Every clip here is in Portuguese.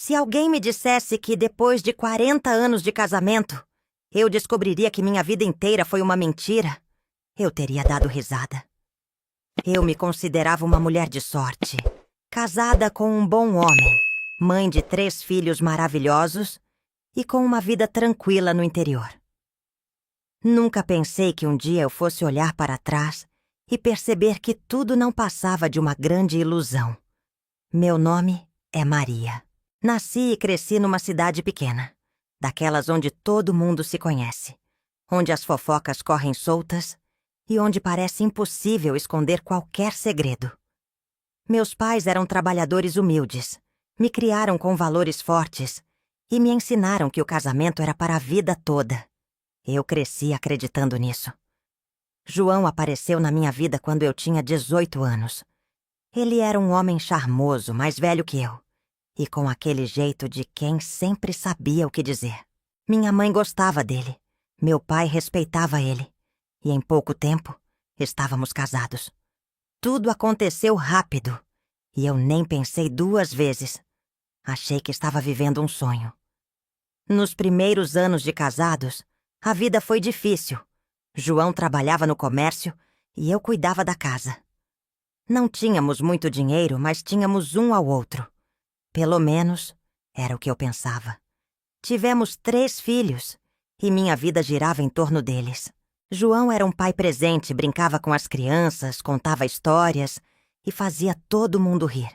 Se alguém me dissesse que depois de 40 anos de casamento, eu descobriria que minha vida inteira foi uma mentira, eu teria dado risada. Eu me considerava uma mulher de sorte, casada com um bom homem, mãe de 3 filhos maravilhosos e com uma vida tranquila no interior. Nunca pensei que um dia eu fosse olhar para trás e perceber que tudo não passava de uma grande ilusão. Meu nome é Maria. Nasci e cresci numa cidade pequena, daquelas onde todo mundo se conhece, onde as fofocas correm soltas e onde parece impossível esconder qualquer segredo. Meus pais eram trabalhadores humildes, me criaram com valores fortes e me ensinaram que o casamento era para a vida toda. Eu cresci acreditando nisso. João apareceu na minha vida quando eu tinha 18 anos. Ele era um homem charmoso, mais velho que eu, e com aquele jeito de quem sempre sabia o que dizer. Minha mãe gostava dele, meu pai respeitava ele, e em pouco tempo estávamos casados. Tudo aconteceu rápido, e eu nem pensei 2 vezes. Achei que estava vivendo um sonho. Nos primeiros anos de casados, a vida foi difícil. João trabalhava no comércio e eu cuidava da casa. Não tínhamos muito dinheiro, mas tínhamos um ao outro. Pelo menos, era o que eu pensava. Tivemos 3 filhos e minha vida girava em torno deles. João era um pai presente, brincava com as crianças, contava histórias e fazia todo mundo rir.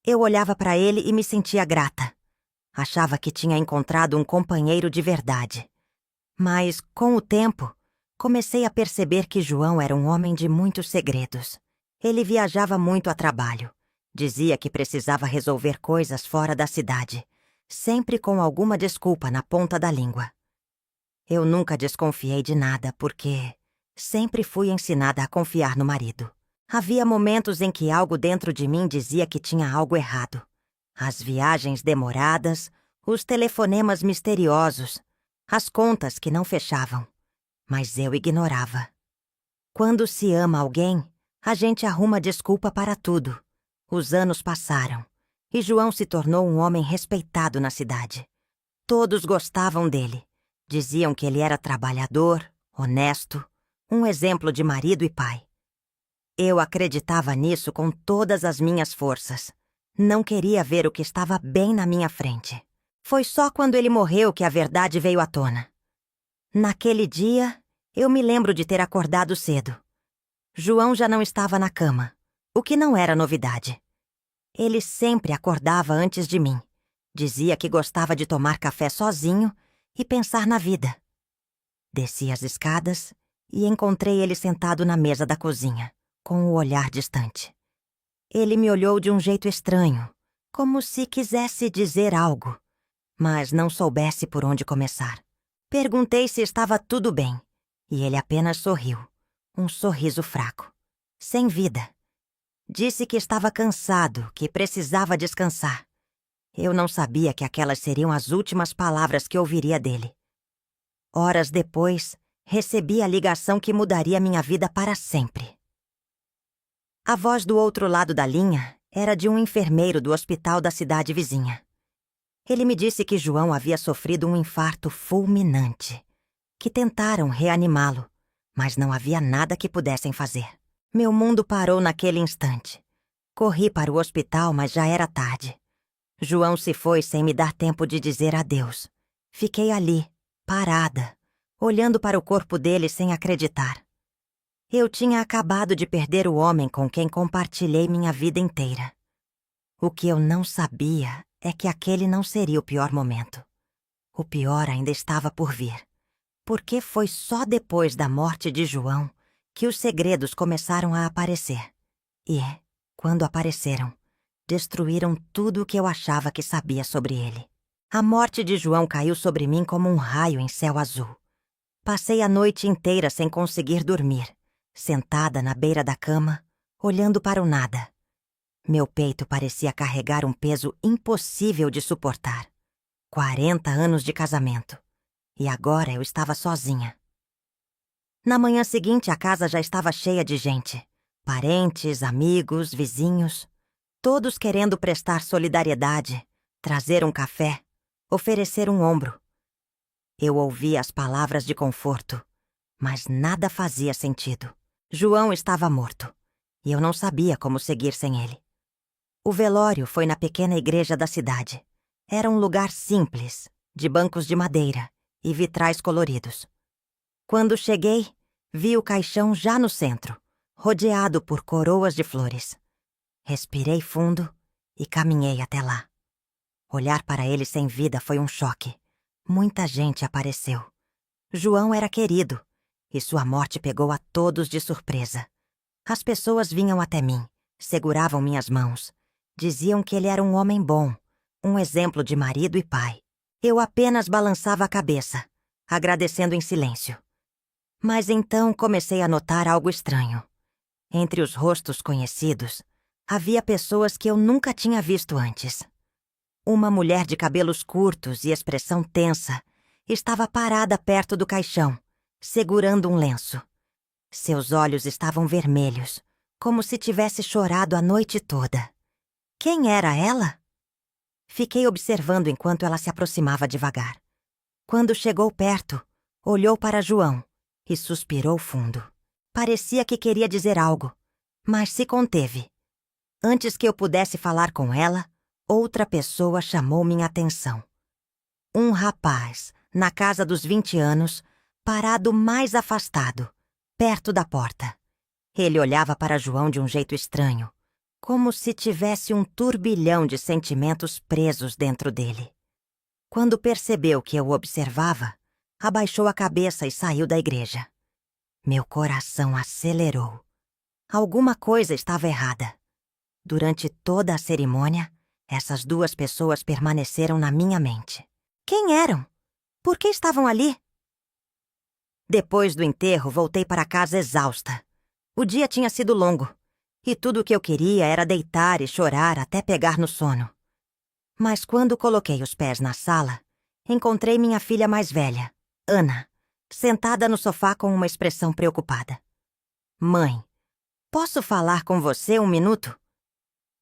Eu olhava para ele e me sentia grata. Achava que tinha encontrado um companheiro de verdade. Mas, com o tempo, comecei a perceber que João era um homem de muitos segredos. Ele viajava muito a trabalho. Dizia que precisava resolver coisas fora da cidade, sempre com alguma desculpa na ponta da língua. Eu nunca desconfiei de nada porque sempre fui ensinada a confiar no marido. Havia momentos em que algo dentro de mim dizia que tinha algo errado. As viagens demoradas, os telefonemas misteriosos, as contas que não fechavam. Mas eu ignorava. Quando se ama alguém, a gente arruma desculpa para tudo. Os anos passaram e João se tornou um homem respeitado na cidade. Todos gostavam dele. Diziam que ele era trabalhador, honesto, um exemplo de marido e pai. Eu acreditava nisso com todas as minhas forças. Não queria ver o que estava bem na minha frente. Foi só quando ele morreu que a verdade veio à tona. Naquele dia, eu me lembro de ter acordado cedo. João já não estava na cama, o que não era novidade. Ele sempre acordava antes de mim. Dizia que gostava de tomar café sozinho e pensar na vida. Desci as escadas e encontrei ele sentado na mesa da cozinha, com o olhar distante. Ele me olhou de um jeito estranho, como se quisesse dizer algo, mas não soubesse por onde começar. Perguntei se estava tudo bem, e ele apenas sorriu, um sorriso fraco, sem vida. Disse que estava cansado, que precisava descansar. Eu não sabia que aquelas seriam as últimas palavras que ouviria dele. Horas depois, recebi a ligação que mudaria minha vida para sempre. A voz do outro lado da linha era de um enfermeiro do hospital da cidade vizinha. Ele me disse que João havia sofrido um infarto fulminante, que tentaram reanimá-lo, mas não havia nada que pudessem fazer. Meu mundo parou naquele instante. Corri para o hospital, mas já era tarde. João se foi sem me dar tempo de dizer adeus. Fiquei ali, parada, olhando para o corpo dele sem acreditar. Eu tinha acabado de perder o homem com quem compartilhei minha vida inteira. O que eu não sabia é que aquele não seria o pior momento. O pior ainda estava por vir. Porque foi só depois da morte de João que os segredos começaram a aparecer. E, quando apareceram, destruíram tudo o que eu achava que sabia sobre ele. A morte de João caiu sobre mim como um raio em céu azul. Passei a noite inteira sem conseguir dormir, sentada na beira da cama, olhando para o nada. Meu peito parecia carregar um peso impossível de suportar. 40 anos de casamento. E agora eu estava sozinha. Na manhã seguinte, a casa já estava cheia de gente. Parentes, amigos, vizinhos. Todos querendo prestar solidariedade, trazer um café, oferecer um ombro. Eu ouvia as palavras de conforto, mas nada fazia sentido. João estava morto, e eu não sabia como seguir sem ele. O velório foi na pequena igreja da cidade. Era um lugar simples, de bancos de madeira e vitrais coloridos. Quando cheguei, vi o caixão já no centro, rodeado por coroas de flores. Respirei fundo e caminhei até lá. Olhar para ele sem vida foi um choque. Muita gente apareceu. João era querido, e sua morte pegou a todos de surpresa. As pessoas vinham até mim, seguravam minhas mãos. Diziam que ele era um homem bom, um exemplo de marido e pai. Eu apenas balançava a cabeça, agradecendo em silêncio. Mas então comecei a notar algo estranho. Entre os rostos conhecidos, havia pessoas que eu nunca tinha visto antes. Uma mulher de cabelos curtos e expressão tensa estava parada perto do caixão, segurando um lenço. Seus olhos estavam vermelhos, como se tivesse chorado a noite toda. Quem era ela? Fiquei observando enquanto ela se aproximava devagar. Quando chegou perto, olhou para João e suspirou fundo. Parecia que queria dizer algo, mas se conteve. Antes que eu pudesse falar com ela, outra pessoa chamou minha atenção. Um rapaz, na casa dos 20 anos, parado mais afastado, perto da porta. Ele olhava para João de um jeito estranho, como se tivesse um turbilhão de sentimentos presos dentro dele. Quando percebeu que eu o observava, abaixou a cabeça e saiu da igreja. Meu coração acelerou. Alguma coisa estava errada. Durante toda a cerimônia, essas duas pessoas permaneceram na minha mente. Quem eram? Por que estavam ali? Depois do enterro, voltei para casa exausta. O dia tinha sido longo, e tudo o que eu queria era deitar e chorar até pegar no sono. Mas quando coloquei os pés na sala, encontrei minha filha mais velha, Ana, sentada no sofá com uma expressão preocupada. Mãe, posso falar com você um minuto?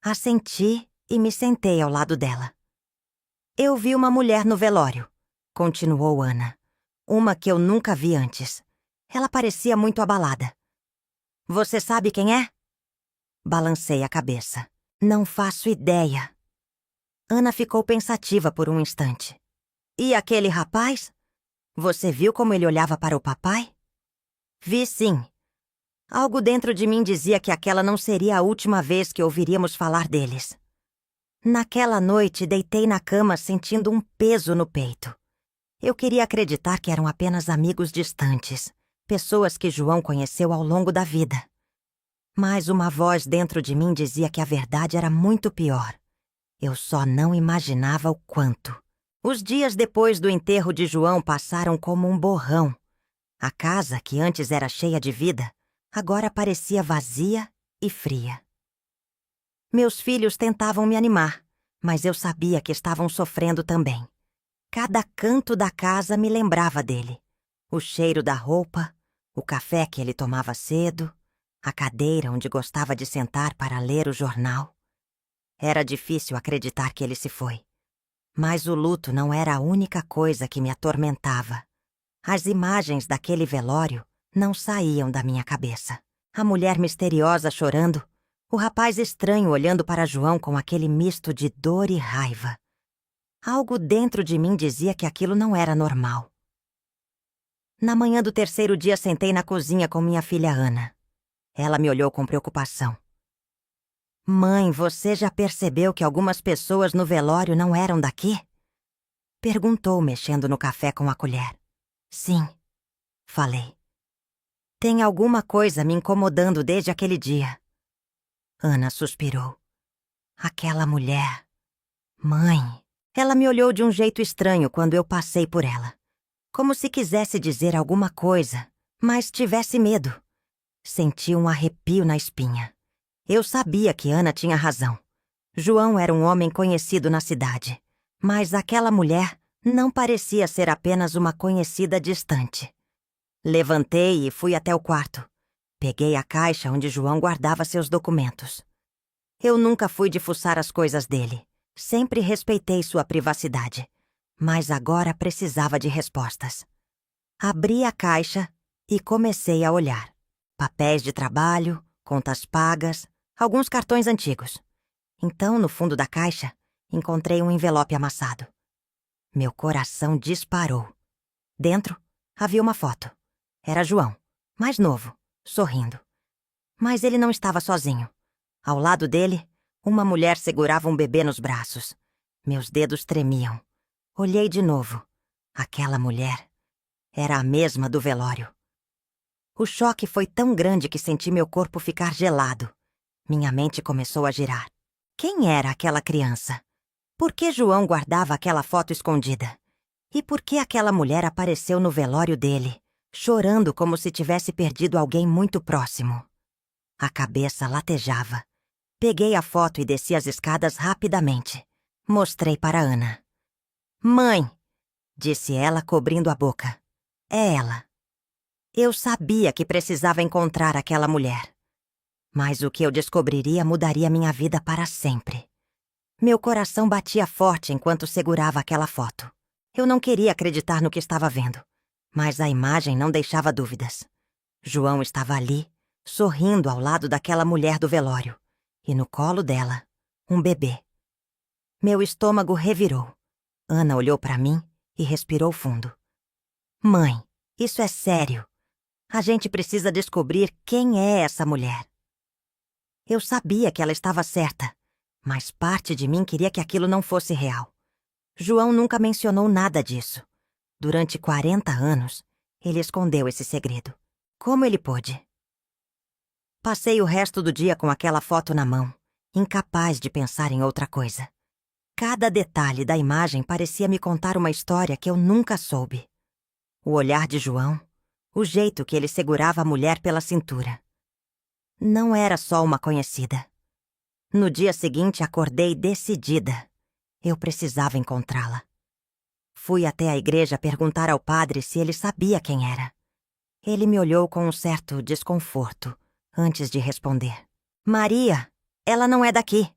Assenti e me sentei ao lado dela. Eu vi uma mulher no velório, continuou Ana. Uma que eu nunca vi antes. Ela parecia muito abalada. Você sabe quem é? Balancei a cabeça. Não faço ideia. Ana ficou pensativa por um instante. E aquele rapaz? Você viu como ele olhava para o papai? Vi sim. Algo dentro de mim dizia que aquela não seria a última vez que ouviríamos falar deles. Naquela noite, deitei na cama sentindo um peso no peito. Eu queria acreditar que eram apenas amigos distantes, pessoas que João conheceu ao longo da vida. Mas uma voz dentro de mim dizia que a verdade era muito pior. Eu só não imaginava o quanto. Os dias depois do enterro de João passaram como um borrão. A casa, que antes era cheia de vida, agora parecia vazia e fria. Meus filhos tentavam me animar, mas eu sabia que estavam sofrendo também. Cada canto da casa me lembrava dele. O cheiro da roupa, o café que ele tomava cedo, a cadeira onde gostava de sentar para ler o jornal. Era difícil acreditar que ele se foi. Mas o luto não era a única coisa que me atormentava. As imagens daquele velório não saíam da minha cabeça. A mulher misteriosa chorando, o rapaz estranho olhando para João com aquele misto de dor e raiva. Algo dentro de mim dizia que aquilo não era normal. Na manhã do terceiro dia, sentei na cozinha com minha filha Ana. Ela me olhou com preocupação. Mãe, você já percebeu que algumas pessoas no velório não eram daqui? Perguntou, mexendo no café com a colher. Sim, falei. Tem alguma coisa me incomodando desde aquele dia. Ana suspirou. Aquela mulher. Mãe. Ela me olhou de um jeito estranho quando eu passei por ela. Como se quisesse dizer alguma coisa, mas tivesse medo. Senti um arrepio na espinha. Eu sabia que Ana tinha razão. João era um homem conhecido na cidade, mas aquela mulher não parecia ser apenas uma conhecida distante. Levantei e fui até o quarto. Peguei a caixa onde João guardava seus documentos. Eu nunca fui de fuçar as coisas dele. Sempre respeitei sua privacidade, mas agora precisava de respostas. Abri a caixa e comecei a olhar. Papéis de trabalho, contas pagas, alguns cartões antigos. Então, no fundo da caixa, encontrei um envelope amassado. Meu coração disparou. Dentro, havia uma foto. Era João, mais novo, sorrindo. Mas ele não estava sozinho. Ao lado dele, uma mulher segurava um bebê nos braços. Meus dedos tremiam. Olhei de novo. Aquela mulher era a mesma do velório. O choque foi tão grande que senti meu corpo ficar gelado. Minha mente começou a girar. Quem era aquela criança? Por que João guardava aquela foto escondida? E por que aquela mulher apareceu no velório dele, chorando como se tivesse perdido alguém muito próximo? A cabeça latejava. Peguei a foto e desci as escadas rapidamente. Mostrei para Ana. "Mãe", disse ela, cobrindo a boca. "É ela." Eu sabia que precisava encontrar aquela mulher. Mas o que eu descobriria mudaria minha vida para sempre. Meu coração batia forte enquanto segurava aquela foto. Eu não queria acreditar no que estava vendo, mas a imagem não deixava dúvidas. João estava ali, sorrindo ao lado daquela mulher do velório, e no colo dela, um bebê. Meu estômago revirou. Ana olhou para mim e respirou fundo. "Mãe, isso é sério. A gente precisa descobrir quem é essa mulher." Eu sabia que ela estava certa, mas parte de mim queria que aquilo não fosse real. João nunca mencionou nada disso. Durante 40 anos, ele escondeu esse segredo. Como ele pôde? Passei o resto do dia com aquela foto na mão, incapaz de pensar em outra coisa. Cada detalhe da imagem parecia me contar uma história que eu nunca soube. O olhar de João, o jeito que ele segurava a mulher pela cintura. Não era só uma conhecida. No dia seguinte, acordei decidida. Eu precisava encontrá-la. Fui até a igreja perguntar ao padre se ele sabia quem era. Ele me olhou com um certo desconforto, antes de responder. "Maria, ela não é daqui,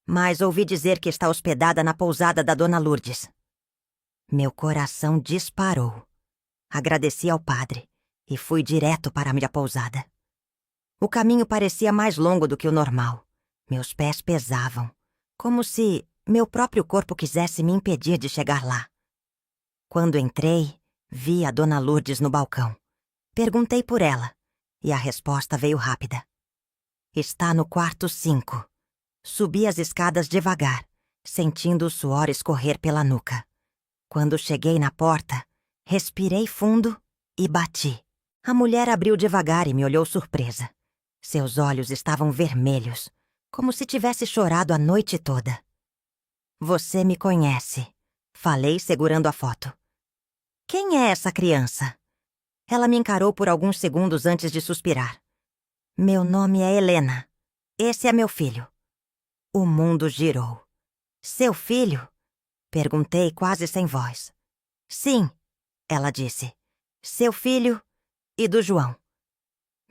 mas ouvi dizer que está hospedada na pousada da Dona Lourdes." Meu coração disparou. Agradeci ao padre e fui direto para a minha pousada. O caminho parecia mais longo do que o normal. Meus pés pesavam, como se meu próprio corpo quisesse me impedir de chegar lá. Quando entrei, vi a Dona Lourdes no balcão. Perguntei por ela, e a resposta veio rápida. "Está no quarto 5. Subi as escadas devagar, sentindo o suor escorrer pela nuca. Quando cheguei na porta, respirei fundo e bati. A mulher abriu devagar e me olhou surpresa. Seus olhos estavam vermelhos, como se tivesse chorado a noite toda. "Você me conhece", falei segurando a foto. "Quem é essa criança?" Ela me encarou por alguns segundos antes de suspirar. "Meu nome é Helena. Esse é meu filho." O mundo girou. "Seu filho?" Perguntei quase sem voz. "Sim", ela disse. "Seu filho e do João."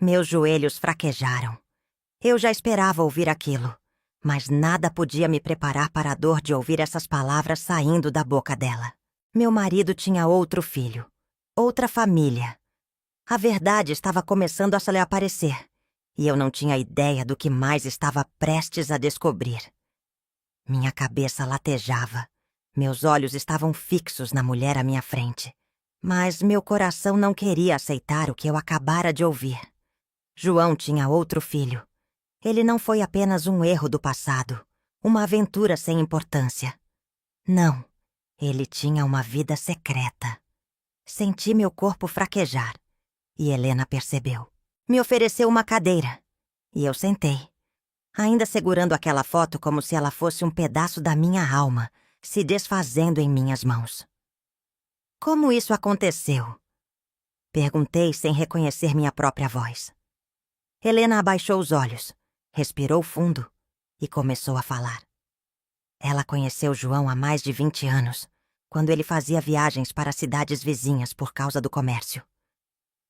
Meus joelhos fraquejaram. Eu já esperava ouvir aquilo, mas nada podia me preparar para a dor de ouvir essas palavras saindo da boca dela. Meu marido tinha outro filho, outra família. A verdade estava começando a se lhe aparecer, e eu não tinha ideia do que mais estava prestes a descobrir. Minha cabeça latejava. Meus olhos estavam fixos na mulher à minha frente. Mas meu coração não queria aceitar o que eu acabara de ouvir. João tinha outro filho. Ele não foi apenas um erro do passado, uma aventura sem importância. Não, ele tinha uma vida secreta. Senti meu corpo fraquejar, e Helena percebeu. Me ofereceu uma cadeira, e eu sentei, ainda segurando aquela foto como se ela fosse um pedaço da minha alma, se desfazendo em minhas mãos. "Como isso aconteceu?" Perguntei sem reconhecer minha própria voz. Helena abaixou os olhos, respirou fundo e começou a falar. Ela conheceu João há mais de 20 anos, quando ele fazia viagens para cidades vizinhas por causa do comércio.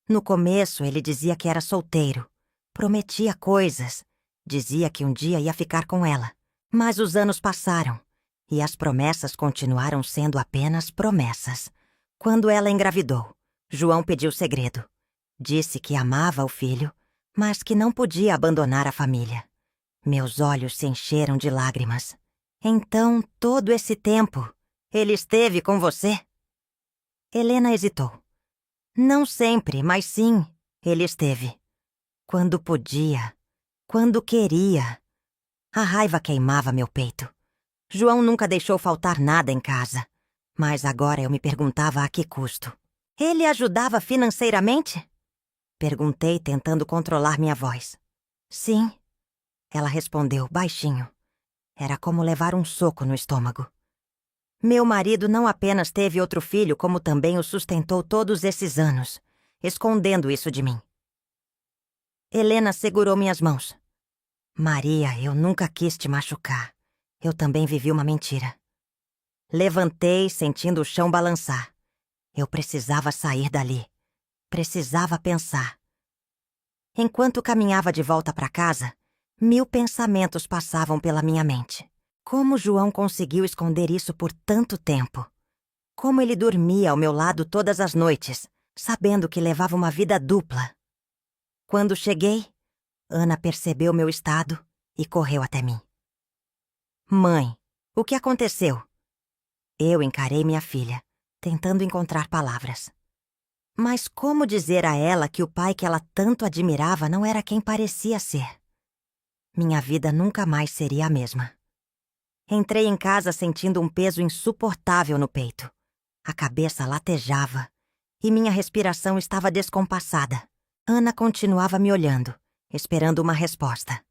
No começo, ele dizia que era solteiro, prometia coisas, dizia que um dia ia ficar com ela. Mas os anos passaram E as promessas continuaram sendo apenas promessas. Quando ela engravidou, João pediu segredo. Disse que amava o filho, mas que não podia abandonar a família. Meus olhos se encheram de lágrimas. Então, todo esse tempo, ele esteve com você? Helena hesitou. Não sempre, mas sim, ele esteve. Quando podia, quando queria. A raiva queimava meu peito. João nunca deixou faltar nada em casa. Mas agora eu me perguntava a que custo. Ele ajudava financeiramente? Perguntei, tentando controlar minha voz. Sim, ela respondeu baixinho. Era como levar um soco no estômago. Meu marido não apenas teve outro filho, como também o sustentou todos esses anos, escondendo isso de mim. Helena segurou minhas mãos. Maria, eu nunca quis te machucar. Eu também vivi uma mentira. Levantei, sentindo o chão balançar. Eu precisava sair dali. Precisava pensar. Enquanto caminhava de volta para casa, 1000 pensamentos passavam pela minha mente. Como João conseguiu esconder isso por tanto tempo? Como ele dormia ao meu lado todas as noites, sabendo que levava uma vida dupla? Quando cheguei, Ana percebeu meu estado e correu até mim. Mãe, o que aconteceu? Eu encarei minha filha, tentando encontrar palavras. Mas como dizer a ela que o pai que ela tanto admirava não era quem parecia ser? Minha vida nunca mais seria a mesma. Entrei em casa sentindo um peso insuportável no peito. A cabeça latejava e minha respiração estava descompassada. Ana continuava me olhando, esperando uma resposta.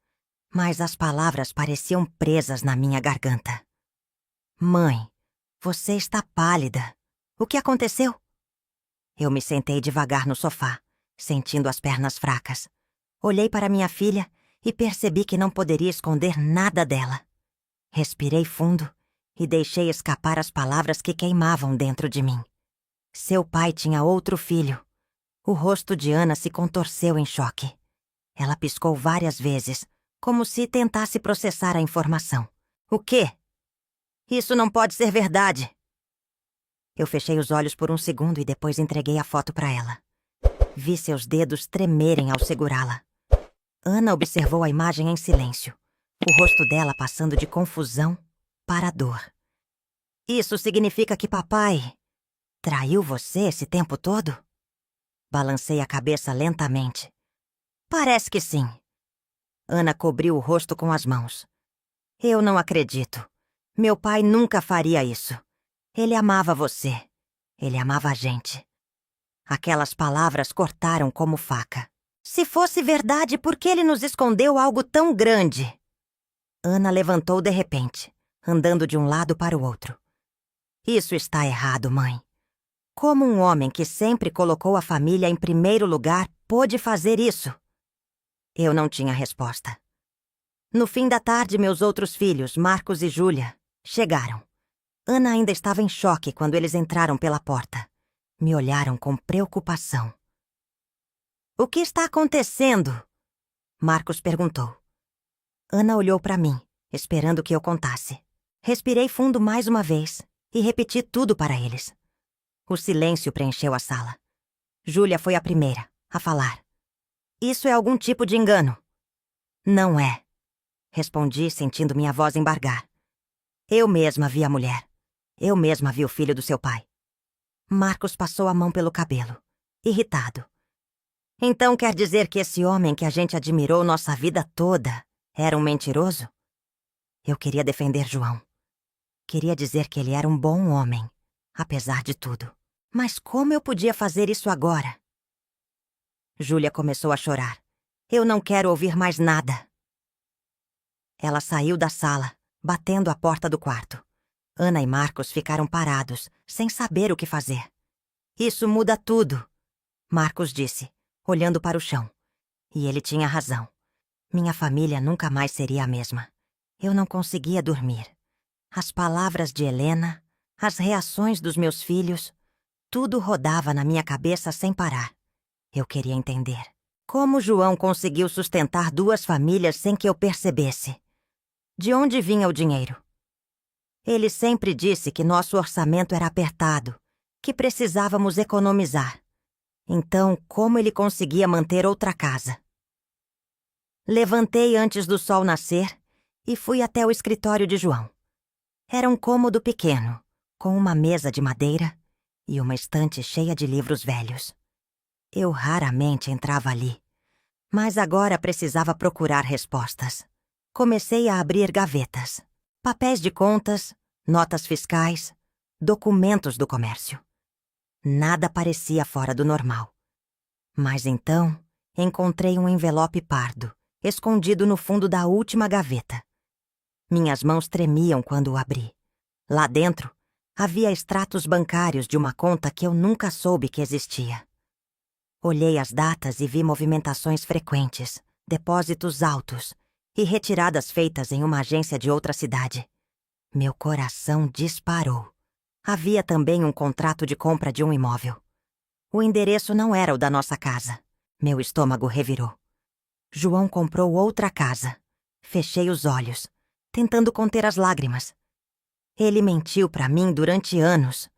Mas as palavras pareciam presas na minha garganta. Mãe, você está pálida. O que aconteceu? Eu me sentei devagar no sofá, sentindo as pernas fracas. Olhei para minha filha e percebi que não poderia esconder nada dela. Respirei fundo e deixei escapar as palavras que queimavam dentro de mim. Seu pai tinha outro filho. O rosto de Ana se contorceu em choque. Ela piscou várias vezes, como se tentasse processar a informação. O quê? Isso não pode ser verdade. Eu fechei os olhos por um segundo e depois entreguei a foto para ela. Vi seus dedos tremerem ao segurá-la. Ana observou a imagem em silêncio, o rosto dela passando de confusão para dor. Isso significa que papai traiu você esse tempo todo? Balancei a cabeça lentamente. Parece que sim. Ana cobriu o rosto com as mãos. Eu não acredito. Meu pai nunca faria isso. Ele amava você. Ele amava a gente. Aquelas palavras cortaram como faca. Se fosse verdade, por que ele nos escondeu algo tão grande? Ana levantou de repente, andando de um lado para o outro. Isso está errado, mãe. Como um homem que sempre colocou a família em primeiro lugar pôde fazer isso? Eu não tinha resposta. No fim da tarde, meus outros filhos, Marcos e Júlia, chegaram. Ana ainda estava em choque quando eles entraram pela porta. Me olharam com preocupação. O que está acontecendo? Marcos perguntou. Ana olhou para mim, esperando que eu contasse. Respirei fundo mais uma vez e repeti tudo para eles. O silêncio preencheu a sala. Júlia foi a primeira a falar. Isso é algum tipo de engano. Não é, respondi, sentindo minha voz embargar. Eu mesma vi a mulher. Eu mesma vi o filho do seu pai. Marcos passou a mão pelo cabelo, irritado. Então quer dizer que esse homem que a gente admirou nossa vida toda era um mentiroso? Eu queria defender João. Queria dizer que ele era um bom homem, apesar de tudo. Mas como eu podia fazer isso agora? Júlia começou a chorar. Eu não quero ouvir mais nada. Ela saiu da sala, batendo a porta do quarto. Ana e Marcos ficaram parados, sem saber o que fazer. Isso muda tudo, Marcos disse, olhando para o chão. E ele tinha razão. Minha família nunca mais seria a mesma. Eu não conseguia dormir. As palavras de Helena, as reações dos meus filhos, tudo rodava na minha cabeça sem parar. Eu queria entender. Como João conseguiu sustentar 2 famílias sem que eu percebesse? De onde vinha o dinheiro? Ele sempre disse que nosso orçamento era apertado, que precisávamos economizar. Então, como ele conseguia manter outra casa? Levantei antes do sol nascer e fui até o escritório de João. Era um cômodo pequeno, com uma mesa de madeira e uma estante cheia de livros velhos. Eu raramente entrava ali, mas agora precisava procurar respostas. Comecei a abrir gavetas. Papéis de contas, notas fiscais, documentos do comércio. Nada parecia fora do normal. Mas então, encontrei um envelope pardo, escondido no fundo da última gaveta. Minhas mãos tremiam quando o abri. Lá dentro, havia extratos bancários de uma conta que eu nunca soube que existia. Olhei as datas e vi movimentações frequentes, depósitos altos e retiradas feitas em uma agência de outra cidade. Meu coração disparou. Havia também um contrato de compra de um imóvel. O endereço não era o da nossa casa. Meu estômago revirou. João comprou outra casa. Fechei os olhos, tentando conter as lágrimas. Ele mentiu para mim durante anos.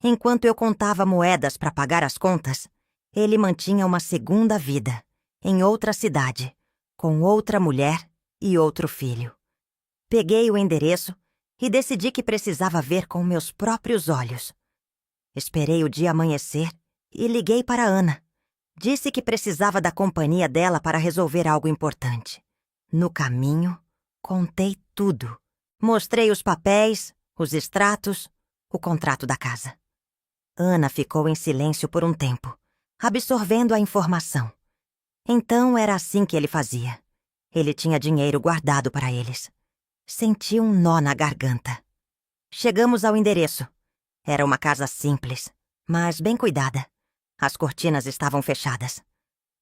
Enquanto eu contava moedas para pagar as contas, ele mantinha uma segunda vida, em outra cidade, com outra mulher e outro filho. Peguei o endereço e decidi que precisava ver com meus próprios olhos. Esperei o dia amanhecer e liguei para Ana. Disse que precisava da companhia dela para resolver algo importante. No caminho, contei tudo. Mostrei os papéis, os extratos, o contrato da casa. Ana ficou em silêncio por um tempo, absorvendo a informação. Então era assim que ele fazia. Ele tinha dinheiro guardado para eles. Senti um nó na garganta. Chegamos ao endereço. Era uma casa simples, mas bem cuidada. As cortinas estavam fechadas.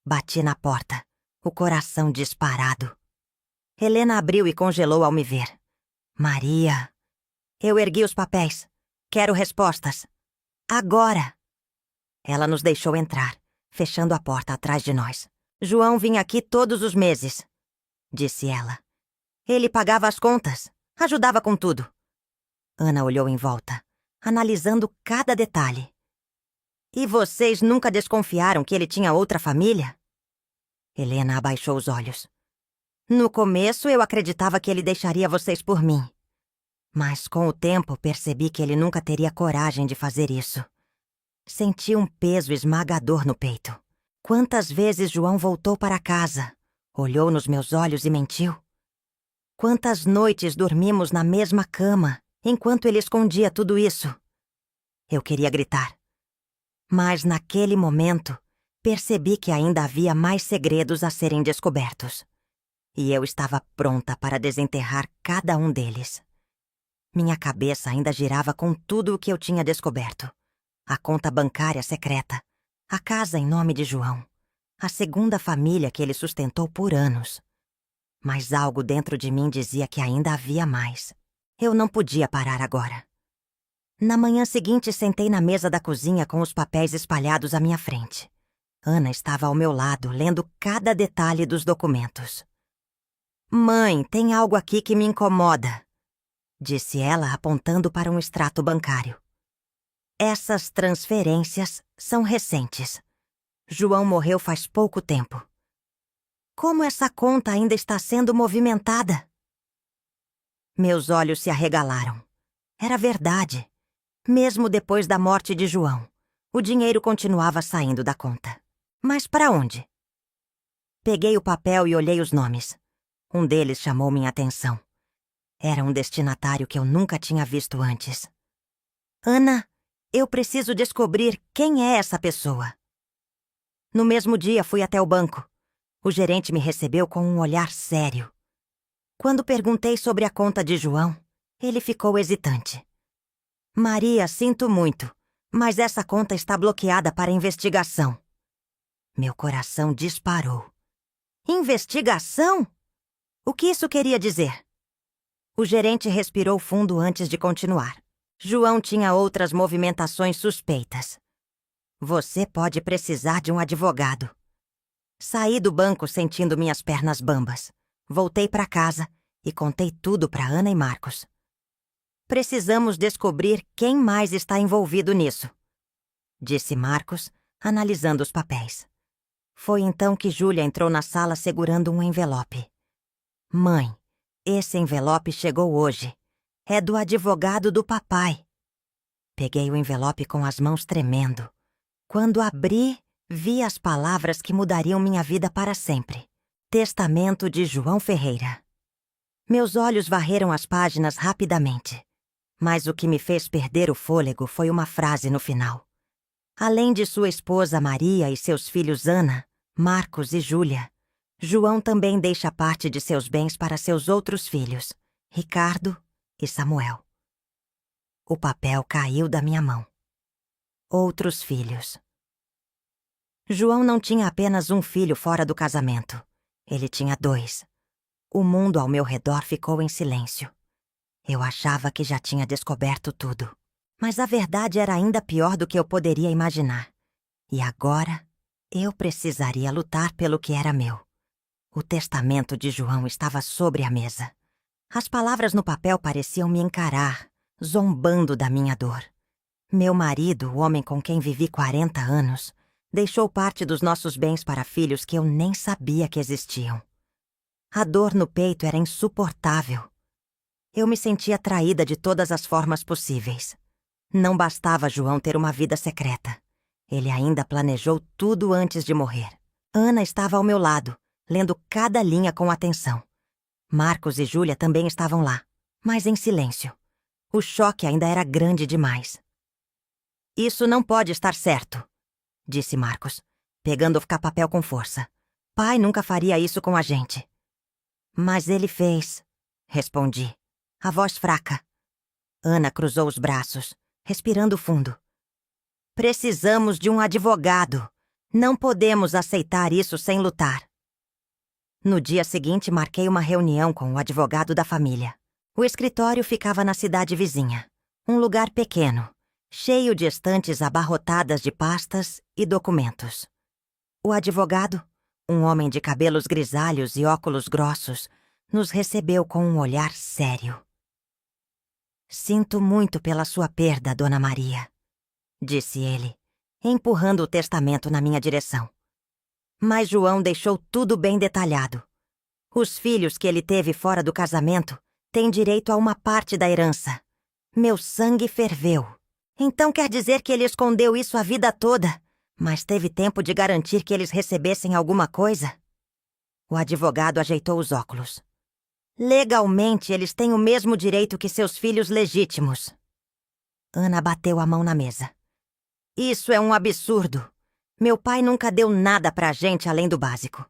Bati na porta, o coração disparado. Helena abriu e congelou ao me ver. Maria! Eu ergui os papéis. Quero respostas. Agora! Ela nos deixou entrar, fechando a porta atrás de nós. João vinha aqui todos os meses, disse ela. Ele pagava as contas, ajudava com tudo. Ana olhou em volta, analisando cada detalhe. E vocês nunca desconfiaram que ele tinha outra família? Helena abaixou os olhos. No começo eu acreditava que ele deixaria vocês por mim. Mas com o tempo percebi que ele nunca teria coragem de fazer isso. Senti um peso esmagador no peito. Quantas vezes João voltou para casa, olhou nos meus olhos e mentiu? Quantas noites dormimos na mesma cama, enquanto ele escondia tudo isso? Eu queria gritar. Mas naquele momento, percebi que ainda havia mais segredos a serem descobertos. E eu estava pronta para desenterrar cada um deles. Minha cabeça ainda girava com tudo o que eu tinha descoberto. A conta bancária secreta, a casa em nome de João, a segunda família que ele sustentou por anos. Mas algo dentro de mim dizia que ainda havia mais. Eu não podia parar agora. Na manhã seguinte, sentei na mesa da cozinha com os papéis espalhados à minha frente. Ana estava ao meu lado, lendo cada detalhe dos documentos. Mãe, tem algo aqui que me incomoda, disse ela, apontando para um extrato bancário. Essas transferências são recentes. João morreu faz pouco tempo. Como essa conta ainda está sendo movimentada? Meus olhos se arregalaram. Era verdade. Mesmo depois da morte de João, o dinheiro continuava saindo da conta. Mas para onde? Peguei o papel e olhei os nomes. Um deles chamou minha atenção. Era um destinatário que eu nunca tinha visto antes. Ana, eu preciso descobrir quem é essa pessoa. No mesmo dia, fui até o banco. O gerente me recebeu com um olhar sério. Quando perguntei sobre a conta de João, ele ficou hesitante. Maria, sinto muito, mas essa conta está bloqueada para investigação. Meu coração disparou. Investigação? O que isso queria dizer? O gerente respirou fundo antes de continuar. João tinha outras movimentações suspeitas. Você pode precisar de um advogado. Saí do banco sentindo minhas pernas bambas. Voltei para casa e contei tudo para Ana e Marcos. Precisamos descobrir quem mais está envolvido nisso, disse Marcos, analisando os papéis. Foi então que Júlia entrou na sala segurando um envelope. Mãe, esse envelope chegou hoje. É do advogado do papai. Peguei o envelope com as mãos tremendo. Quando abri, vi as palavras que mudariam minha vida para sempre. Testamento de João Ferreira. Meus olhos varreram as páginas rapidamente. Mas o que me fez perder o fôlego foi uma frase no final. Além de sua esposa Maria e seus filhos Ana, Marcos e Júlia, João também deixa parte de seus bens para seus outros filhos, Ricardo e Samuel. O papel caiu da minha mão. Outros filhos. João não tinha apenas um filho fora do casamento. Ele tinha 2. O mundo ao meu redor ficou em silêncio. Eu achava que já tinha descoberto tudo. Mas a verdade era ainda pior do que eu poderia imaginar. E agora, eu precisaria lutar pelo que era meu. O testamento de João estava sobre a mesa. As palavras no papel pareciam me encarar, zombando da minha dor. Meu marido, o homem com quem vivi 40 anos, deixou parte dos nossos bens para filhos que eu nem sabia que existiam. A dor no peito era insuportável. Eu me sentia traída de todas as formas possíveis. Não bastava João ter uma vida secreta. Ele ainda planejou tudo antes de morrer. Ana estava ao meu lado, lendo cada linha com atenção. Marcos e Júlia também estavam lá, mas em silêncio. O choque ainda era grande demais. Isso não pode estar certo, disse Marcos, pegando o papel com força. Pai nunca faria isso com a gente. Mas ele fez, respondi, a voz fraca. Ana cruzou os braços, respirando fundo. Precisamos de um advogado. Não podemos aceitar isso sem lutar. No dia seguinte, marquei uma reunião com o advogado da família. O escritório ficava na cidade vizinha, um lugar pequeno, cheio de estantes abarrotadas de pastas e documentos. O advogado, um homem de cabelos grisalhos e óculos grossos, nos recebeu com um olhar sério. Sinto muito pela sua perda, Dona Maria, disse ele, empurrando o testamento na minha direção. Mas João deixou tudo bem detalhado. Os filhos que ele teve fora do casamento têm direito a uma parte da herança. Meu sangue ferveu. Então quer dizer que ele escondeu isso a vida toda, mas teve tempo de garantir que eles recebessem alguma coisa? O advogado ajeitou os óculos. Legalmente, eles têm o mesmo direito que seus filhos legítimos. Ana bateu a mão na mesa. Isso é um absurdo. Meu pai nunca deu nada pra gente além do básico.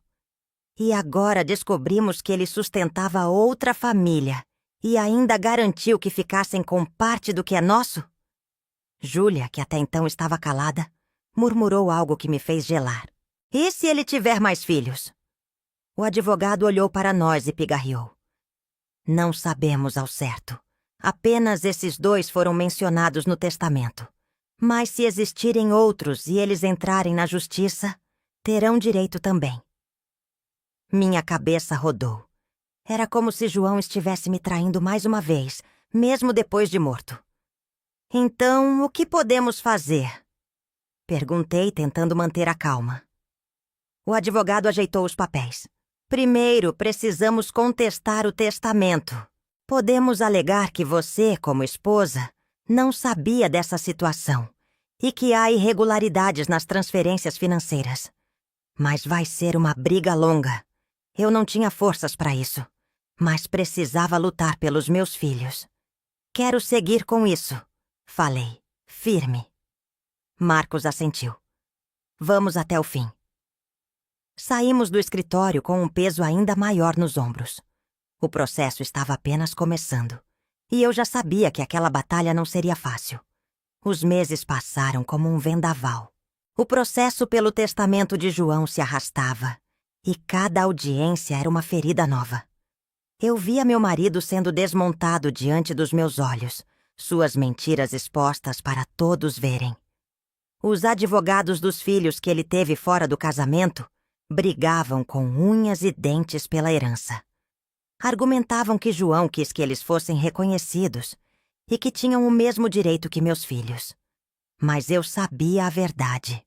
E agora descobrimos que ele sustentava outra família e ainda garantiu que ficassem com parte do que é nosso? Júlia, que até então estava calada, murmurou algo que me fez gelar. E se ele tiver mais filhos? O advogado olhou para nós e pigarreou. Não sabemos ao certo. Apenas esses 2 foram mencionados no testamento. Mas se existirem outros e eles entrarem na justiça, terão direito também. Minha cabeça rodou. Era como se João estivesse me traindo mais uma vez, mesmo depois de morto. Então, o que podemos fazer? Perguntei, tentando manter a calma. O advogado ajeitou os papéis. Primeiro, precisamos contestar o testamento. Podemos alegar que você, como esposa, não sabia dessa situação e que há irregularidades nas transferências financeiras. Mas vai ser uma briga longa. Eu não tinha forças para isso, mas precisava lutar pelos meus filhos. Quero seguir com isso, falei, firme. Marcos assentiu. Vamos até o fim. Saímos do escritório com um peso ainda maior nos ombros. O processo estava apenas começando, e eu já sabia que aquela batalha não seria fácil. Os meses passaram como um vendaval. O processo pelo testamento de João se arrastava, e cada audiência era uma ferida nova. Eu via meu marido sendo desmontado diante dos meus olhos, suas mentiras expostas para todos verem. Os advogados dos filhos que ele teve fora do casamento brigavam com unhas e dentes pela herança. Argumentavam que João quis que eles fossem reconhecidos e que tinham o mesmo direito que meus filhos. Mas eu sabia a verdade.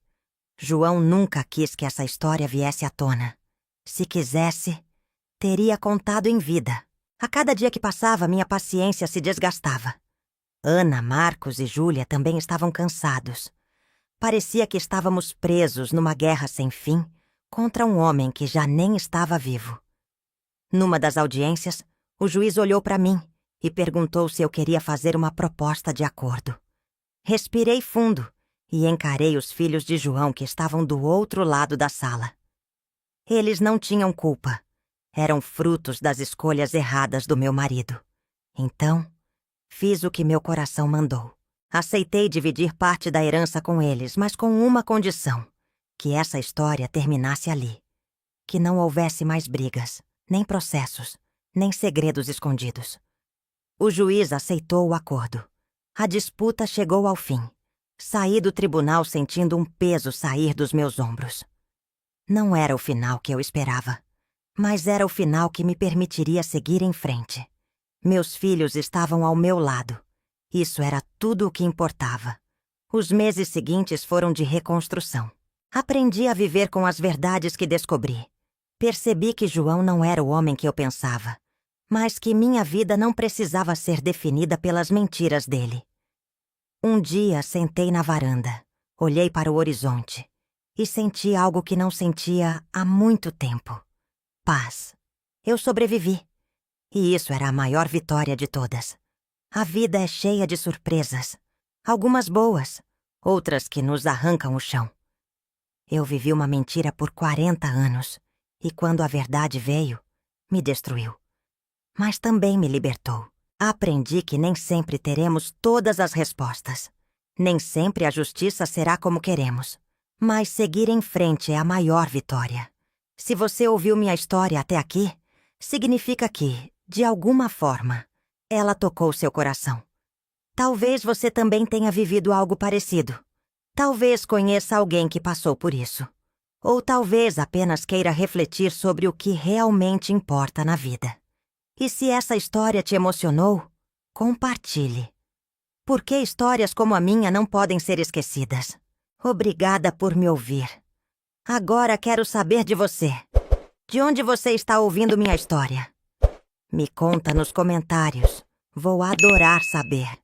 João nunca quis que essa história viesse à tona. Se quisesse, teria contado em vida. A cada dia que passava, minha paciência se desgastava. Ana, Marcos e Júlia também estavam cansados. Parecia que estávamos presos numa guerra sem fim contra um homem que já nem estava vivo. Numa das audiências, o juiz olhou para mim e perguntou se eu queria fazer uma proposta de acordo. Respirei fundo e encarei os filhos de João que estavam do outro lado da sala. Eles não tinham culpa. Eram frutos das escolhas erradas do meu marido. Então, fiz o que meu coração mandou. Aceitei dividir parte da herança com eles, mas com uma condição: que essa história terminasse ali. Que não houvesse mais brigas, nem processos, nem segredos escondidos. O juiz aceitou o acordo. A disputa chegou ao fim. Saí do tribunal sentindo um peso sair dos meus ombros. Não era o final que eu esperava, mas era o final que me permitiria seguir em frente. Meus filhos estavam ao meu lado. Isso era tudo o que importava. Os meses seguintes foram de reconstrução. Aprendi a viver com as verdades que descobri. Percebi que João não era o homem que eu pensava, mas que minha vida não precisava ser definida pelas mentiras dele. Um dia sentei na varanda, olhei para o horizonte e senti algo que não sentia há muito tempo. Paz. Eu sobrevivi. E isso era a maior vitória de todas. A vida é cheia de surpresas. Algumas boas, outras que nos arrancam o chão. Eu vivi uma mentira por 40 anos e quando a verdade veio, me destruiu. Mas também me libertou. Aprendi que nem sempre teremos todas as respostas. Nem sempre a justiça será como queremos. Mas seguir em frente é a maior vitória. Se você ouviu minha história até aqui, significa que, de alguma forma, ela tocou seu coração. Talvez você também tenha vivido algo parecido. Talvez conheça alguém que passou por isso. Ou talvez apenas queira refletir sobre o que realmente importa na vida. E se essa história te emocionou, compartilhe. Porque histórias como a minha não podem ser esquecidas. Obrigada por me ouvir. Agora quero saber de você. De onde você está ouvindo minha história? Me conta nos comentários. Vou adorar saber.